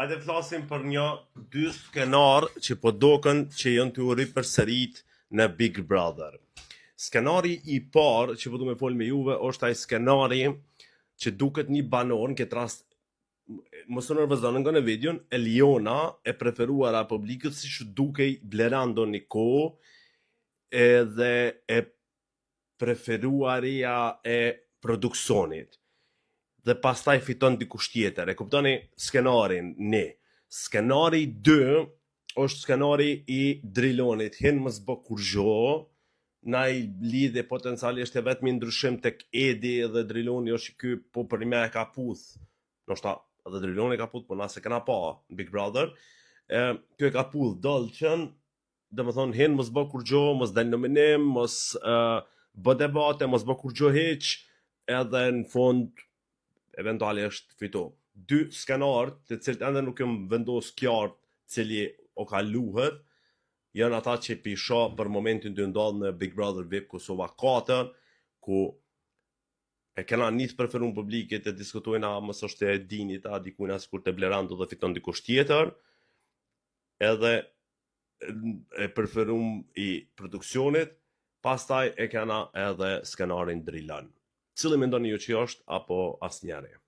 Hajde flasim për dy skenar që po doken që janë të ripërsërit në Big Brother. Skenari i parë që po du me fol me juve është ai skenari që duket një banor në këtë rast mos u nervozoni nga në videon Eliona e preferuara e publikut si që dukej Blerando Niko edhe e preferuaria e produksionit dhe pastaj fiton dikush tjetër. E kuptoni skenarin ne. Skenari 2 është skenari i Drilonit. Hen mos bë kur gjo, na i lidhe potencialisht e vetëm ndryshim tek Edi dhe Driloni është ky po për më e ka puth. Ndoshta edhe Driloni ka puth, po na se kena pa Big Brother. Ky e ka puth Dolçën, domethënë hen mos bë kur gjo, mos dal nominim, mos bë debate, mos bë kur gjo hiç, edhe në fund eventualisht fito. Dy skenarë, të cilët ende nuk jam vendos qartë cili o kaluhet, janë ata që pisha për momentin të ndodhë në Big Brother VIP Kosova 4, ku e kena njëtë preferun publikit e diskutojna mos është e dinit a dikujna sikur të Blerando dhe fiton dikush tjetër, edhe e preferum i produksionit, pastaj e kena edhe skenarin Drilon. Cili mendoni ju që është apo asnjëri?